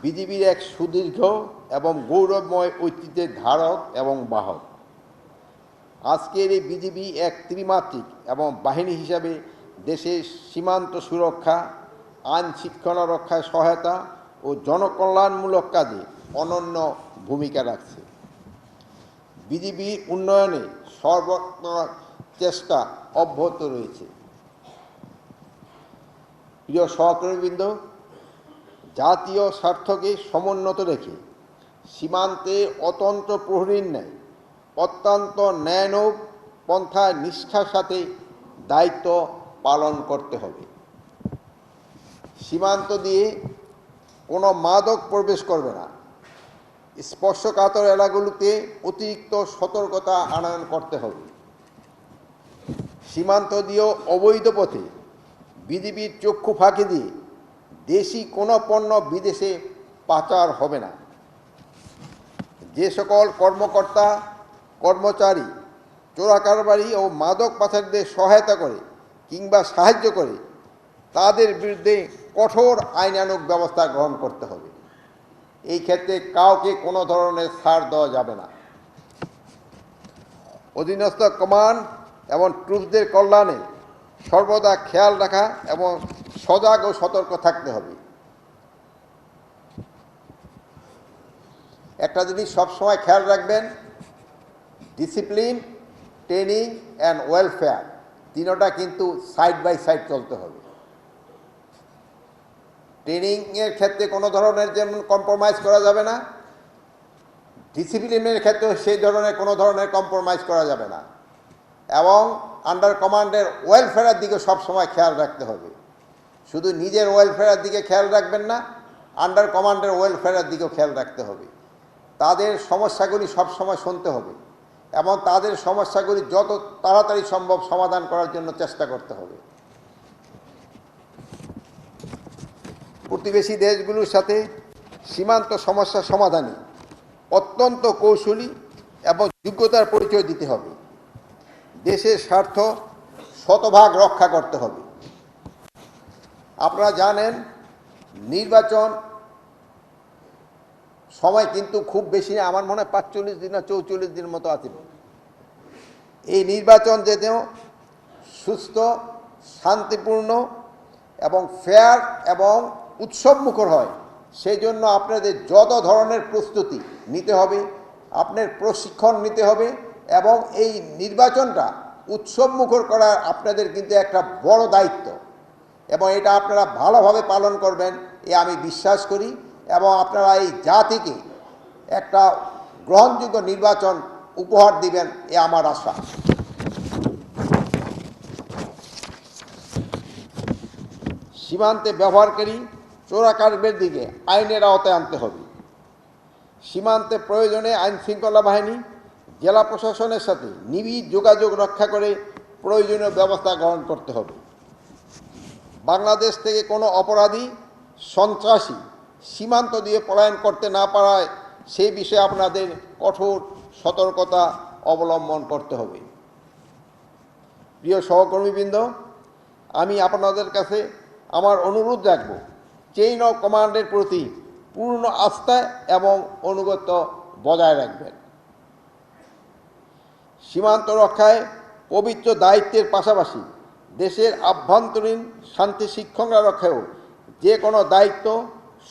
বিজিবির এক সুদীর্ঘ এবং গৌরবময় ঐতিহ্যের ধারক এবং বাহক। আজকের এই বিজিবি এক ত্রিমাত্রিক এবং বাহিনী হিসাবে দেশের সীমান্ত সুরক্ষা, আইন শৃঙ্খলা রক্ষায় সহায়তা ও জনকল্যাণমূলক কাজে অনন্য ভূমিকা রাখছে। বিজিবি উন্নয়নে সর্বত্র চেষ্টা অব্যাহত রয়েছে। প্রিয় সহকর্মীবৃন্দ, জাতীয় স্বার্থকে সমুন্নত রেখে সীমান্তে অতন্ত্র প্রহরীর ন্যায় অত্যন্ত ন্যায়ানুগ পন্থায় নিষ্ঠার সাথে দায়িত্ব পালন করতে হবে। সীমান্ত দিয়ে কোনো মাদক প্রবেশ করবে না। স্পর্শকাতর এলাকাগুলোতে অতিরিক্ত সতর্কতা আনয়ন করতে হবে। সীমান্ত দিয়েও অবৈধ পথে বিজিবির চক্ষু ফাঁকি দিয়ে দেশি কোনো পণ্য বিদেশে পাচার হবে না। যে সকল কর্মকর্তা কর্মচারী চোরাকারবারি ও মাদক পাচারদের সহায়তা করে কিংবা সাহায্য করে তাদের বিরুদ্ধে কঠোর আইনানুগ ব্যবস্থা গ্রহণ করতে হবে। এই ক্ষেত্রে কাউকে কোনো ধরনের ছাড় দেওয়া যাবে না। অধীনস্থ কমান্ড এবং ট্রুপসদের কল্যাণে সর্বদা খেয়াল রাখা এবং সজাগ ও সতর্ক থাকতে হবে। একটা জিনিস সবসময় খেয়াল রাখবেন, ডিসিপ্লিন, ট্রেনিং অ্যান্ড ওয়েলফেয়ার তিনোটা কিন্তু সাইড বাই সাইড চলতে হবে। ট্রেনিংয়ের ক্ষেত্রে কোনো ধরনের যেমন কম্প্রোমাইজ করা যাবে না, ডিসিপ্লিনের ক্ষেত্রেও সেই ধরনের কোনো ধরনের কম্প্রোমাইজ করা যাবে না, এবং আন্ডার কমান্ডের ওয়েলফেয়ারের দিকে সবসময় খেয়াল রাখতে হবে। শুধু নিজের ওয়েলফেয়ারের দিকে খেয়াল রাখবেন না, আন্ডার কমান্ডের ওয়েলফেয়ারের দিকেও খেয়াল রাখতে হবে। তাদের সমস্যাগুলি সবসময় শুনতে হবে এবং তাদের সমস্যাগুলি যত তাড়াতাড়ি সম্ভব সমাধান করার জন্য চেষ্টা করতে হবে। প্রতিবেশী দেশগুলোর সাথে সীমান্ত সমস্যা সমাধানে অত্যন্ত কৌশলী এবং যোগ্যতার পরিচয় দিতে হবে। দেশের স্বার্থ শতভাগ রক্ষা করতে হবে। আপনারা জানেন, নির্বাচন সময় কিন্তু খুব বেশি না, আমার মনে হয় 45 দিন না 44 দিনের মতো আছে। এই নির্বাচন যেন সুস্থ, শান্তিপূর্ণ এবং ফেয়ার এবং উৎসবমুখর হয়, সেই জন্য আপনাদের যত ধরনের প্রস্তুতি নিতে হবে, আপনার প্রশিক্ষণ নিতে হবে এবং এই নির্বাচনটা উৎসবমুখর করার আপনাদের কিন্তু একটা বড় দায়িত্ব, এবং এটা আপনারা ভালোভাবে পালন করবেন এ আমি বিশ্বাস করি, এবং আপনারা এই জাতিকে একটা গ্রহণযোগ্য নির্বাচন উপহার দিবেন এ আমার আশা। সীমান্তে ব্যবহারকারী চোরাকারবারির দিকে আইনের আওতায় আনতে হবে। সীমান্তে প্রয়োজনে আইন শৃঙ্খলা বাহিনী, জেলা প্রশাসনের সাথে নিবিড় যোগাযোগ রক্ষা করে প্রয়োজনীয় ব্যবস্থা গ্রহণ করতে হবে। বাংলাদেশ থেকে কোনো অপরাধী, সন্ত্রাসী সীমান্ত দিয়ে পলায়ন করতে না পারায় সেই বিষয়ে আপনাদের কঠোর সতর্কতা অবলম্বন করতে হবে। প্রিয় সহকর্মীবৃন্দ, আমি আপনাদের কাছে আমার অনুরোধ রাখব, চেইন অফ কমান্ডের প্রতি পূর্ণ আস্থা এবং অনুগত্য বজায় রাখবেন। সীমান্ত রক্ষায় পবিত্র দায়িত্বের পাশাপাশি দেশের আভ্যন্তরীণ শান্তি শৃঙ্খলা রক্ষায়ও যে কোনো দায়িত্ব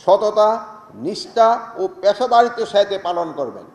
সততা, নিষ্ঠা ও পেশাদারিত্বের সাথে পালন করবেন।